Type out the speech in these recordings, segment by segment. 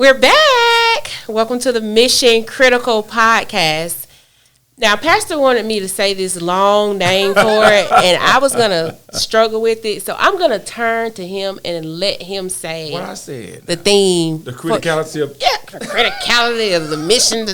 We're back. Welcome to the Mission Critical Podcast. Now, Pastor wanted me to say this long name for it, and I was going to struggle with it. So I'm going to turn to him and let him say what I said. The theme. The criticality of... Yeah, the criticality of the mission.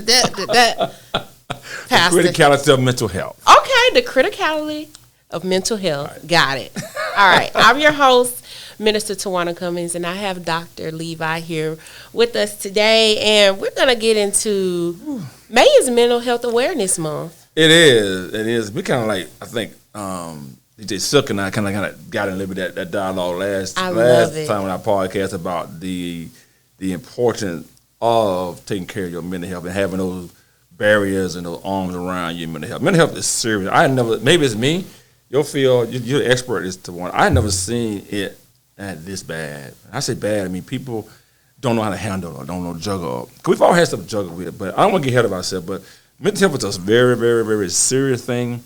Pastor. The criticality of mental health. Okay, the criticality of mental health. Right. Got it. All right. I'm your host, Minister Tawana Cummings, and I have Dr. Levi here with us today, and we're going to get into May is Mental Health Awareness Month. It is. We kind of like, I think, DJ Silk and I kind of got in a little bit of that dialogue last time on our podcast about the importance of taking care of your mental health and having those barriers and those arms around your mental health. Mental health is serious. Maybe it's me, your field, you're the expert as to one. I never seen it this bad. I say bad, I mean people don't know how to handle or don't know to juggle up. Because we've all had stuff to juggle with, but I don't want to get ahead of ourselves, but mental health is a very, very, very serious thing.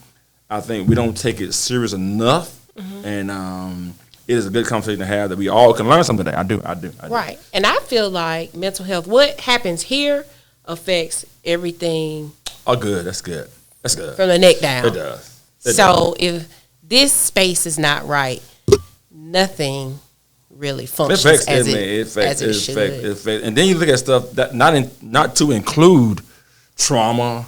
I think we don't take it serious enough, and it is a good conversation to have that we all can learn something today. I do. Right, and I feel like mental health, what happens here affects everything. Oh, good. That's good. From the neck down. It does. If this space is not right, nothing really functions as it should. And then you look at stuff that not to include trauma,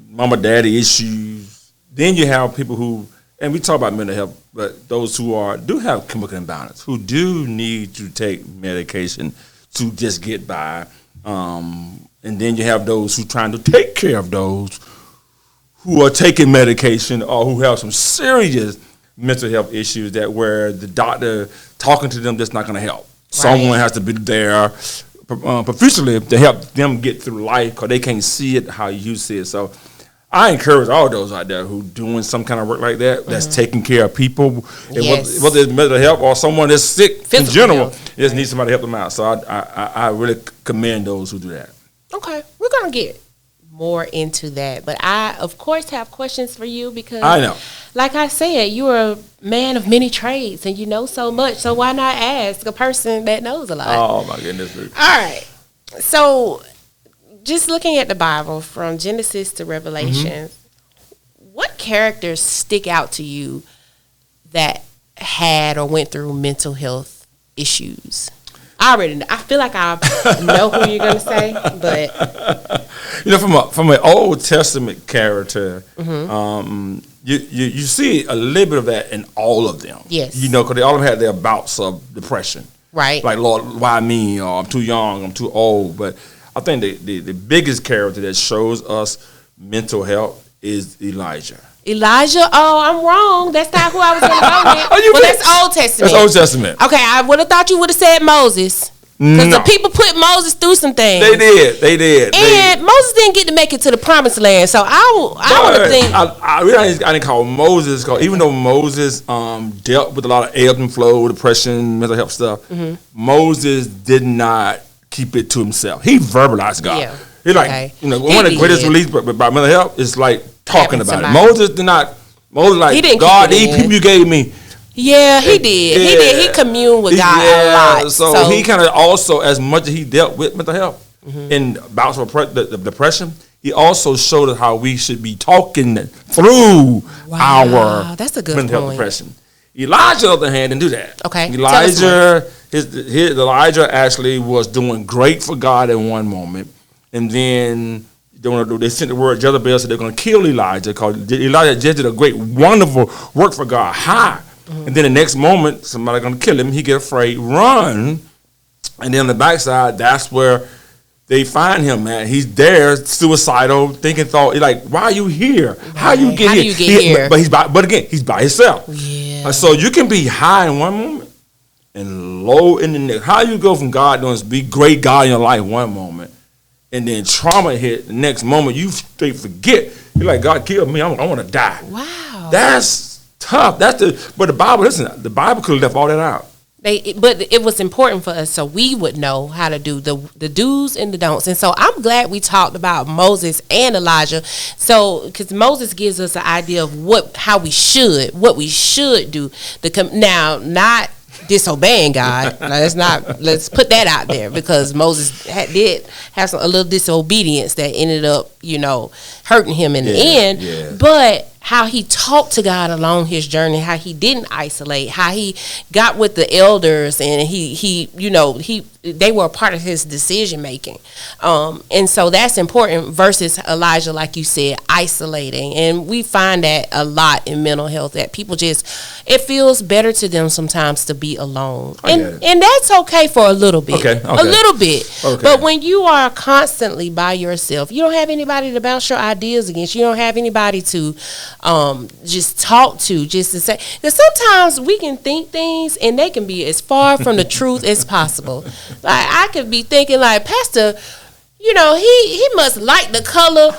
mama daddy issues. Then you have people who, and we talk about mental health, but those who do have chemical imbalance, who do need to take medication to just get by. And then you have those who trying to take care of those who are taking medication or who have some serious mental health issues that where the doctor talking to them that's not going to help. Right. Someone has to be there profusely to help them get through life because they can't see it how you see it. So I encourage all those out there who doing some kind of work like that, that's taking care of people, yes. whether it's mental health or someone that's sick physical in general, just need somebody to help them out. So I really commend those who do that. Okay, we're going to get more into that. But I, of course, have questions for you because, I know, like I said, you're a man of many trades and you know so much. So why not ask a person that knows a lot? Oh, my goodness. All right. So just looking at the Bible from Genesis to Revelation, what characters stick out to you that had or went through mental health issues? I already know. I feel like I know who you're going to say, but you know, from an Old Testament character, you see a little bit of that in all of them. Yes, you know, because they all had their bouts of depression, right? Like, Lord, why me? Or I'm too young, I'm too old. But I think the biggest character that shows us mental health is Elijah. Elijah? Oh, I'm wrong. That's not who I was going to go with. That's Old Testament. That's Old Testament. Okay, I would have thought you would have said Moses. Because the people put Moses through some things. They did. And Moses didn't get to make it to the promised land. So I would think. I didn't call Moses, cause even though Moses dealt with a lot of ebb and flow, depression, mental health stuff, Moses did not keep it to himself. He verbalized God. Yeah. He's like, one of the greatest release about mental health is like talking about it. Moses did not. Moses like, God, these people you gave me. Yeah, he did. Yeah. He did. He communed with God a lot. So he kind of also, as much as he dealt with mental health in bouts of the depression, he also showed us how we should be talking through our mental health depression. Elijah, on the other hand, didn't do that. Okay. Elijah actually was doing great for God in one moment, and then they sent the word Jezebel said they're going to kill Elijah because Elijah just did a great, wonderful work for God. And then the next moment, somebody's going to kill him. He get afraid, run. And then on the backside, that's where they find him, man. He's there, suicidal, like, why are you here? How you get here? But again, he's by himself. Yeah. So you can be high in one moment and low in the next. How you go from God doing be great God in your life one moment, and then trauma hit the next moment, you straight forget. You're like, God killed me. I want to die. Wow. That's tough. But the Bible, the Bible could have left all that out. But it was important for us so we would know how to do the do's and the don'ts. And so I'm glad we talked about Moses and Elijah. So because Moses gives us an idea of what we should do. Now, not disobeying God. Now, let's put that out there, because Moses did have a little disobedience that ended up, hurting him in the end. Yeah. But how he talked to God along his journey, how he didn't isolate, how he got with the elders, and they were a part of his decision making. And so that's important versus Elijah, like you said, isolating. And we find that a lot in mental health, that people it feels better to them sometimes to be alone. And that's okay for a little bit. Okay. A little bit. Okay. But when you are constantly by yourself, you don't have anybody to bounce your ideas against. You don't have anybody to just talk to, just to say. Because sometimes we can think things and they can be as far from the truth as possible. Like, I could be thinking, like, Pastor, he must like the color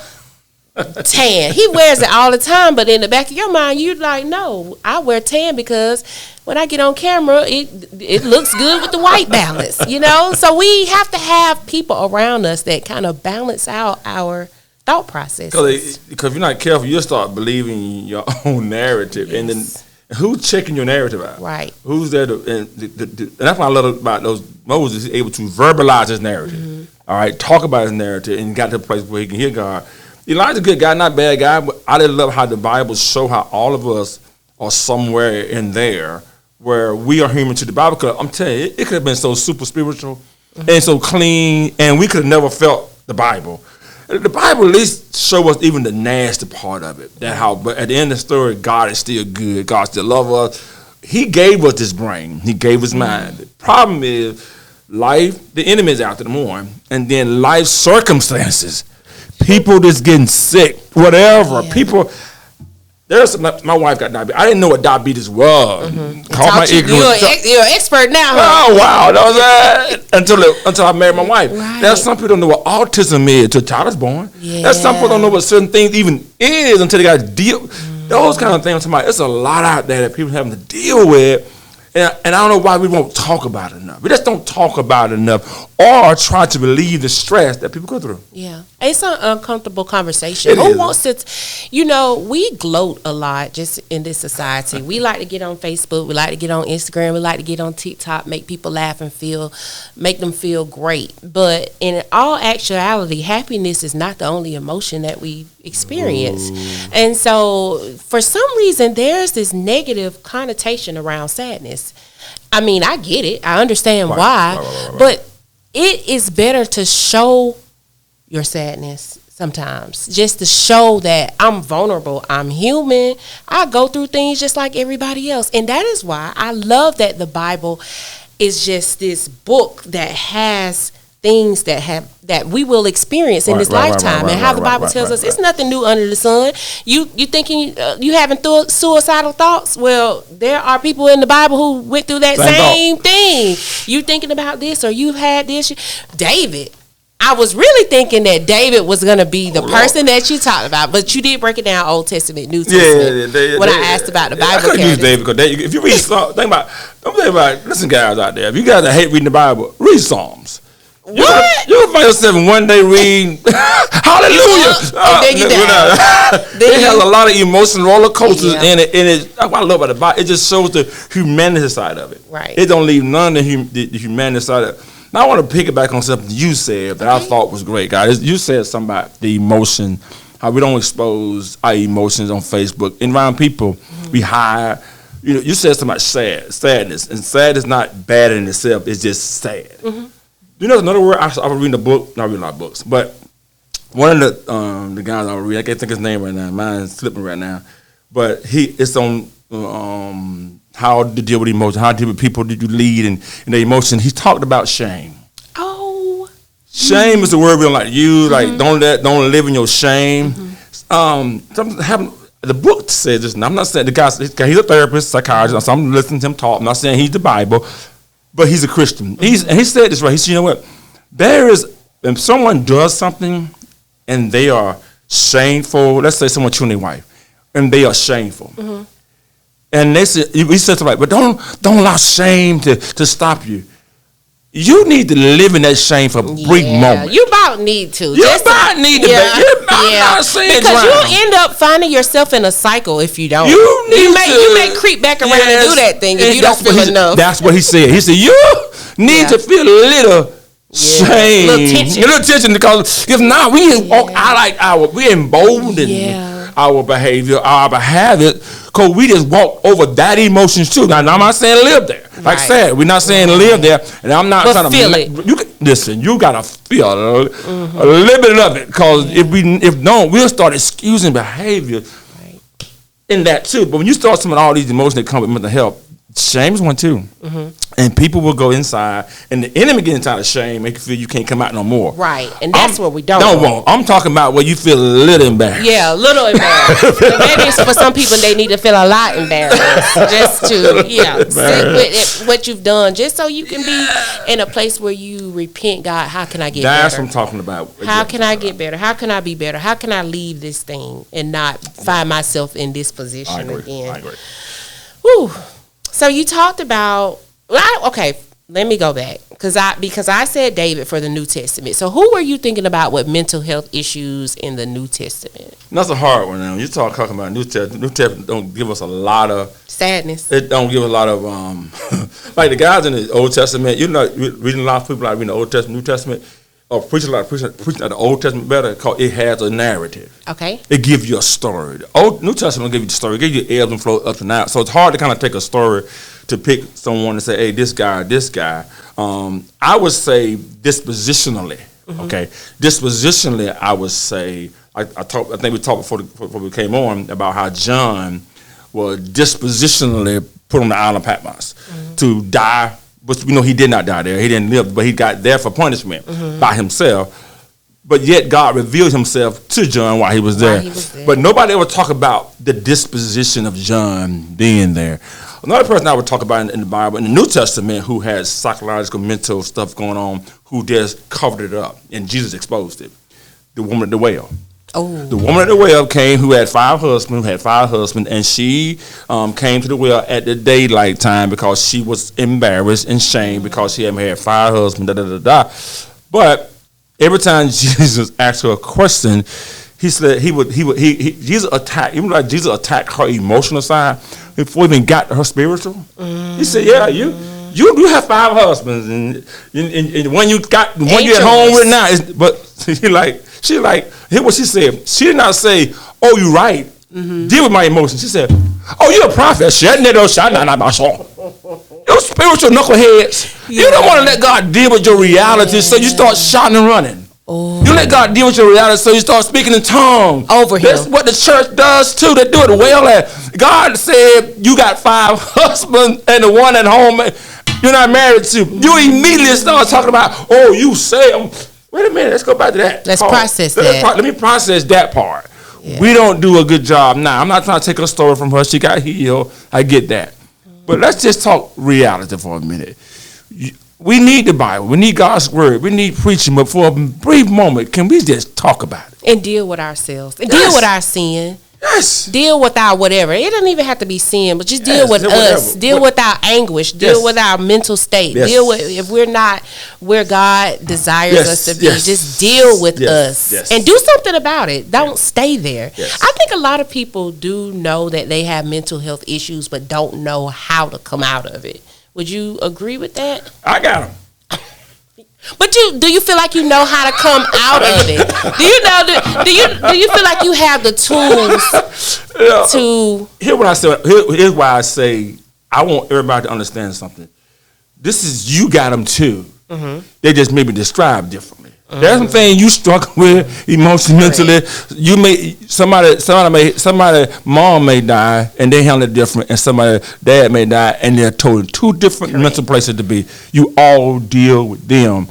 tan. He wears it all the time, but in the back of your mind, you're like, no, I wear tan because when I get on camera, it looks good with the white balance, So we have to have people around us that kind of balance out our thought process. Because if you're not careful, you'll start believing your own narrative. Yes. And then who's checking your narrative out? Right. Who's there and that's what I love about those Moses. He's able to verbalize his narrative. Mm-hmm. All right, talk about his narrative, and got to a place where he can hear God. Elijah's a good guy, not a bad guy, but I just love how the Bible show how all of us are somewhere in there where we are human to the Bible. Because I'm telling you, it could have been so super spiritual and so clean, and we could have never felt the Bible. The Bible at least show us even the nasty part of it. But at the end of the story, God is still good. God still loves us. He gave us this brain. He gave us mind. The problem is life, the enemy is after the morning, and then life circumstances. People just getting sick, whatever. Yeah. People, my wife got diabetes. I didn't know what diabetes was. Mm-hmm. Call my ignorance. You're an expert now. Huh? Oh wow, that was until I married my wife. Right. There's some people don't know what autism is until a child is born. Yeah. There's some people don't know what certain things even is until they got to deal. Those kind of things. I'm talking about. It's a lot out there that people having to deal with. And I don't know why we won't talk about it enough. We just don't talk about it enough, or try to relieve the stress that people go through. Yeah. It's an uncomfortable conversation. Who wants to, we gloat a lot just in this society. We like to get on Facebook. We like to get on Instagram. We like to get on TikTok, make people laugh and make them feel great. But in all actuality, happiness is not the only emotion that we experience. Ooh. And so for some reason, there's this negative connotation around sadness. I mean, I get it. I understand why. Right. But it is better to show your sadness sometimes, just to show that I'm vulnerable, I'm human, I go through things just like everybody else. And that is why I love that the Bible is just this book that has things that we will experience in this lifetime, and how the Bible tells us it's nothing new under the sun. You thinking you having suicidal thoughts? Well, there are people in the Bible who went through that same thing. You thinking about this, or you had this? David. I was really thinking that David was going to be the person that you talked about, but you did break it down Old Testament, New Testament. When I asked about the Bible, I could use David because if you read Psalms, think about. Listen, guys out there, if you guys that hate reading the Bible, read Psalms. What? You'll find yourself one day reading Hallelujah. It has a lot of emotional roller coasters in it. And that's what I love about the Bible. It just shows the humanity side of it. Right. It don't leave none of the humanity side of it. Now I want to piggyback on something you said that I thought was great, guys. You said something about the emotion, how we don't expose our emotions on Facebook. And around people, we hide. You said something about sadness. And sad is not bad in itself. It's just sad. Mm-hmm. Another word, I was reading a book, not reading a lot of books, but one of the guys I was reading, I can't think his name right now, mine's slipping right now, but it's on how to deal with emotions, how to deal with people that you lead and their emotions. He talked about shame. Oh. Shame is the word we don't like to use, like don't live in your shame. Something happened. The book says this, and I'm not saying the guy, he's a therapist, psychiatrist, so I'm listening to him talk. I'm not saying he's the Bible, but he's a Christian. And he said this right. He said, you know what? If someone does something and they are shameful, let's say someone cheating their wife, and they are shameful. Mm-hmm. And he said something like, but don't allow shame to stop you. you need to live in that shame for a brief moment. You about need to. You about need to. I'm not saying because drown. you end up finding yourself in a cycle if you don't. You may creep back around and do that thing if you don't feel enough. That's what he said. He said you need to feel a little shame, a little tension, because if not, we walk out we embolden our behavior, our habit, because we just walk over that emotions too. Now, I'm not saying live there. Like I said, we're not saying live there, and I'm not trying to feel it. Listen, you gotta feel a little bit of it, because if not, we'll start excusing behavior in that too. But when you start some of all these emotions that come with mental health, shame is one too. And people will go inside, and the enemy get inside of shame, make you feel you can't come out no more. Right, and that's what we don't want. I'm talking about where you feel a little embarrassed. Yeah, a little embarrassed. Maybe it's for some people they need to feel a lot embarrassed, just to sit with what you've done, just so you can be in a place where you repent. God, how can I get better? That's what I'm talking about. How can I get better? How can I be better? How can I leave this thing and not find myself in this position again? I agree. Whew. So you talked about, let me go back because I said David for the New Testament. So who were you thinking about with mental health issues in the New Testament? That's a hard one. Now you talking about New Testament don't give us a lot of sadness. It don't give a lot of like the guys in the Old Testament. You're not reading a lot of people like reading the Old Testament, New Testament, or preaching like the Old Testament better because it has a narrative. Okay. It gives you a story. The New Testament will give you the story. It gives you ebbs and flows up and down. So it's hard to kind of take a story to pick someone and say, hey, this guy. I would say dispositionally. Okay. Dispositionally, I would say I think we talked before we came on about how John was dispositionally put on the island of Patmos to die. But we know he did not die there. He didn't live, but he got there for punishment by himself. But yet God revealed himself to John while he was there. But nobody ever talk about the disposition of John being there. Another person I would talk about in the Bible, in the New Testament, who has psychological, mental stuff going on, who just covered it up, and Jesus exposed it. The woman at the well. Oh. The woman at the well came who had five husbands, and she came to the well at the daylight time because she was embarrassed and shamed because she had 5 husbands, But every time Jesus asked her a question, he said Jesus attacked, even like Jesus attacked her emotional side before he even got to her spiritual. He said, yeah, you have 5 husbands, and when you got the one you're at home with now, but she hear what she said. She did not say, oh, you right. Deal with my emotions. She said, oh, you're a prophet. You're spiritual knuckleheads. Yeah. You don't want to let God deal with your reality, so you start shouting and running. Oh. You let God deal with your reality, so you start speaking in tongues. Over here. That's what the church does too. They do it well. God said you got 5 husbands and the one at home you're not married to. You immediately start talking about, oh, you say, wait a minute, let's go back to that. Let's process that. Let me process that part. Yeah. We don't do a good job now. I'm not trying to take a story from her. She got healed. I get that. But let's just talk reality for a minute. We need the Bible. We need God's word. We need preaching. But for a brief moment, can we just talk about it? And deal with ourselves. And deal with our sin. Yes. Deal with our whatever. It doesn't even have to be sin, but just deal with us. Deal with our anguish. Deal with our mental state. Deal with if we're not where God desires us to be. Just deal with us and do something about it. Don't stay there. I think a lot of people do know that they have mental health issues, but don't know how to come out of it. Would you agree with that? I got them. But do you feel like you know how to come out of it? Do you feel like you have the tools to? Here's why I say I want everybody to understand something. This is you got them too. They just maybe described differently. There's some things you struggle with emotionally, mentally. You may somebody mom may die and they handle it different, and somebody dad may die and they're totally 2 different mental places to be. You all deal with them.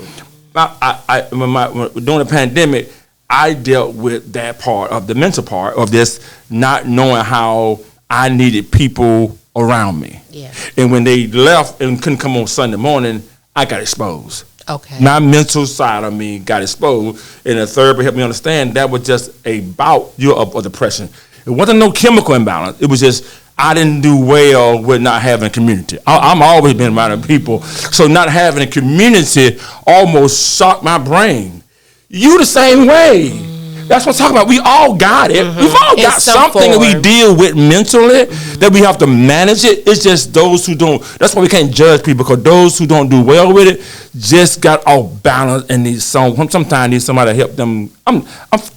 During the pandemic, I dealt with that part of the mental part of this, not knowing how I needed people around me. Yeah. And when they left and couldn't come on Sunday morning, I got exposed. Okay. My mental side of me got exposed, and the therapy helped me understand that was just a bout of depression. It wasn't no chemical imbalance. It was just I didn't do well with not having a community. I'm always been around people, so not having a community almost shocked my brain. You the same way. That's what I'm talking about. We all got it. We've all got something that we deal with mentally that we have to manage it. It's just those who don't. That's why we can't judge people, because those who don't do well with it just got off balance and need sometimes need somebody to help them. I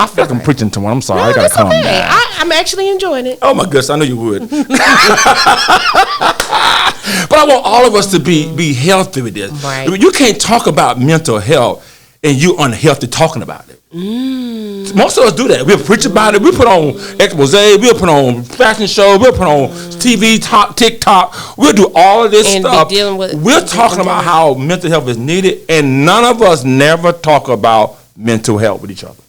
feel like I'm preaching to one. I'm sorry. I gotta calm down. I'm actually enjoying it. Oh my goodness, I know you would. But I want all of us to be healthy with this. Right. You can't talk about mental health and you unhealthy talking about it. Most of us do that. We'll preach about it. We put on expose. We'll put on fashion shows. We'll put on TV, TikTok. We'll do all of this stuff. We're talking about how mental health is needed, and none of us never talk about mental health with each other.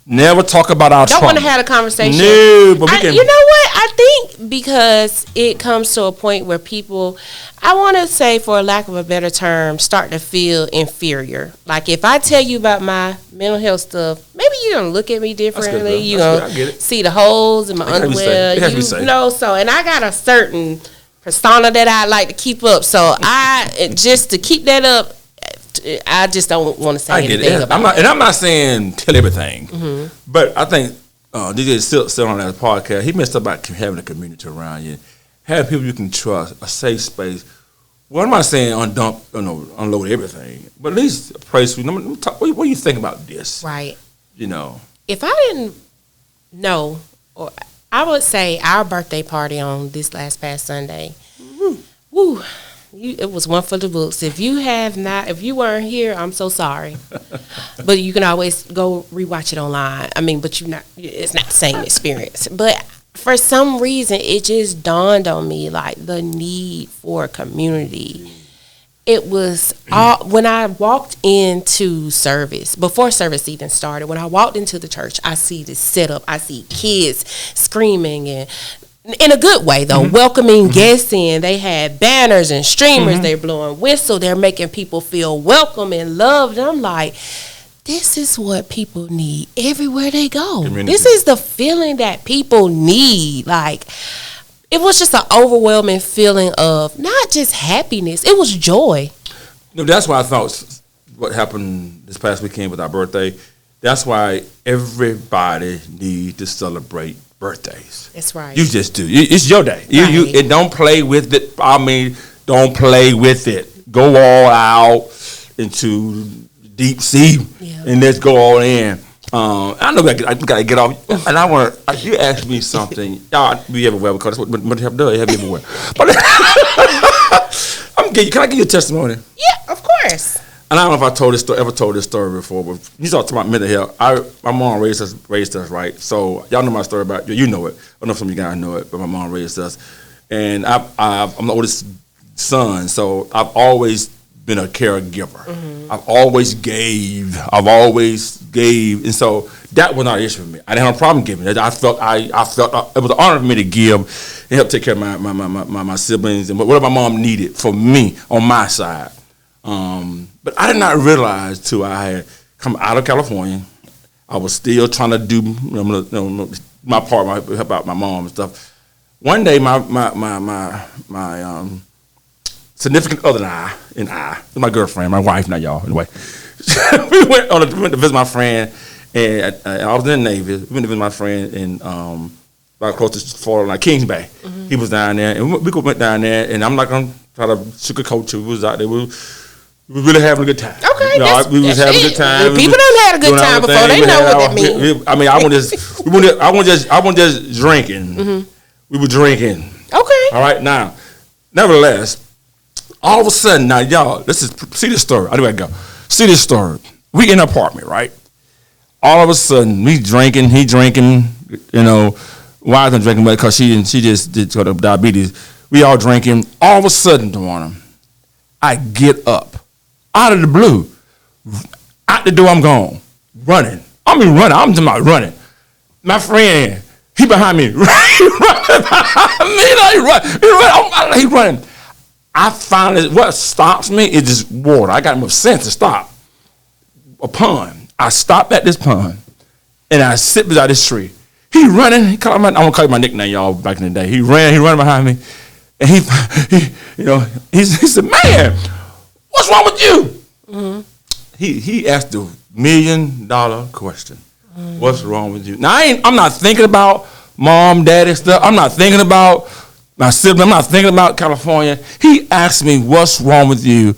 Never talk about our trauma. Don't want to have a conversation. No, but we can. You know what? I think because it comes to a point where people, I want to say, for lack of a better term, start to feel inferior. Like if I tell you about my mental health stuff, maybe you're going to look at me differently. You're going to see the holes in my underwear. So, and I got a certain persona that I like to keep up. So just to keep that up, I just don't want to say anything about it. And I'm not saying tell everything, but I think DJ still on that podcast. He messed up about having a community around you, having people you can trust, a safe space. Well, I'm not saying unload everything, but at least a place. What do you think about this? Right. If I didn't know, or I would say our birthday party on this past Sunday. Woo. It was one for the books. If you weren't here, I'm so sorry. But you can always go rewatch it online. I mean, but it's not the same experience. But for some reason, it just dawned on me, like, the need for community. It was when I walked into service, before service even started, when I walked into the church, I see this setup. I see kids screaming and in a good way, though, welcoming guests in. They had banners and streamers. They're blowing whistle. They're making people feel welcome and loved. And I'm like, this is what people need everywhere they go. Community. This is the feeling that people need. Like, it was just an overwhelming feeling of not just happiness. It was joy. That's why I thought what happened this past weekend with our birthday, that's why everybody needs to celebrate birthdays. That's right. You just do. It's your day. You don't play with it. I mean, don't play with it. Go all out into deep sea and let's go all in. I know I gotta get off, and I want to. You asked me something. Y'all be everywhere because that's what have done. Have everywhere. But can I give you a testimony? Yeah, of course. And I don't know if I ever told this story before, but you talk about mental health. My mom raised us right. So y'all know my story about you know it. I don't know if some of you guys know it, but my mom raised us, and I'm the oldest son, so I've always been a caregiver. I've always gave, and so that was not an issue for me. I didn't have a problem giving. I felt it was an honor for me to give and help take care of my siblings and whatever my mom needed for me on my side. But I did not realize till I had come out of California, I was still trying to do my part, help out my mom and stuff. One day, my significant other and I, my girlfriend, my wife, not y'all, anyway, we went to visit my friend, and I was in the Navy. We went to visit my friend in right close to Florida, like Kings Bay. He was down there, and we went down there, and I'm not going to try to sugarcoat you. We was out there. We were really having a good time. Okay, we was having a good time. People done had a good time before. They know what that means. I mean, I wasn't just drinking. We were drinking. Okay. All right. Now, nevertheless, all of a sudden, now y'all, see this story. How do I go? See this story. We in an apartment, right? All of a sudden, he drinking. Why isn't drinking? Because she just did sort of diabetes. We all drinking. All of a sudden, Tawana, I get up. Out of the blue, out the door I'm going, running. I'm just about running. My friend, he behind me, he running. I finally, what stops me is just water. I got enough sense to stop. A pond. I stopped at this pond, and I sit beside this tree. He running. He called I'm gonna call you my nickname, y'all. Back in the day, he ran behind me, and he said, "Man, what's wrong with you?" Mm-hmm. He asked the $1 million question. Mm-hmm. What's wrong with you? Now I'm not thinking about mom, daddy stuff. I'm not thinking about my sibling. I'm not thinking about California. He asked me, "What's wrong with you?"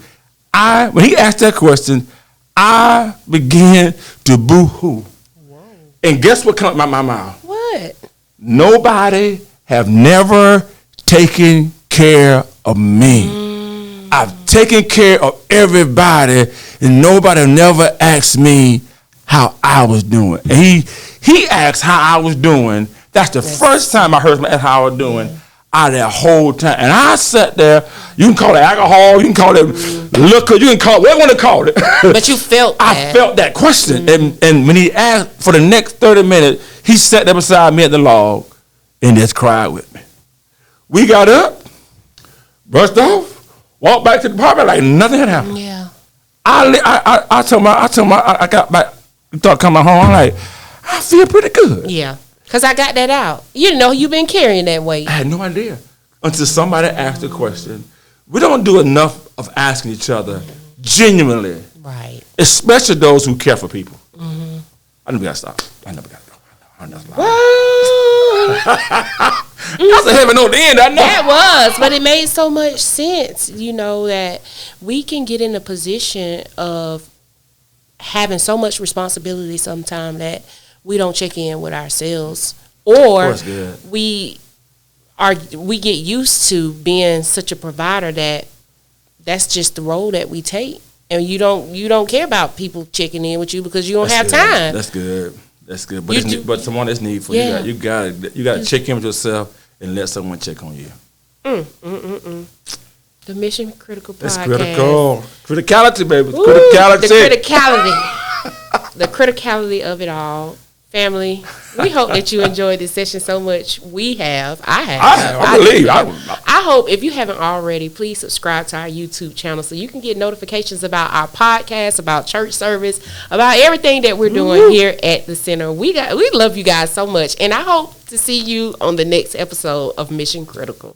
When he asked that question, I began to boo-hoo. And guess what comes out my mouth? What? Nobody have never taken care of me. I've taken care of everybody, and nobody never asked me how I was doing. And he asked how I was doing. That's the first time I heard him ask how I was doing out of that whole time. And I sat there. You can call it alcohol. You can call it liquor. You can call it whatever you want to call it. But you felt I felt that question. And when he asked for the next 30 minutes, he sat there beside me at the log and just cried with me. We got up, brushed off, walked back to the apartment like nothing had happened. Yeah. I told my I got back, thought coming home, I'm like, I feel pretty good. Yeah. Because I got that out. You didn't know you've been carrying that weight. I had no idea until somebody asked the question. We don't do enough of asking each other genuinely. Right. Especially those who care for people. Mm-hmm. I never got to stop. I never got to go. That's a heavy note to end, I know. That was, but it made so much sense, that we can get in a position of having so much responsibility sometimes that we don't check in with ourselves, or we get used to being such a provider that's just the role that we take, and you don't care about people checking in with you because you don't have time. That's good. But someone that's needful. Yeah. You got to check in with yourself and let someone check on you. The Mission Critical Podcast. That's critical. Criticality, baby. Ooh, the criticality of it all. Family, we hope that you enjoyed this session so much. We have. I have. I believe. I hope if you haven't already, please subscribe to our YouTube channel so you can get notifications about our podcast, about church service, about everything that we're doing here at the center. We love you guys so much, and I hope to see you on the next episode of Mission Critical.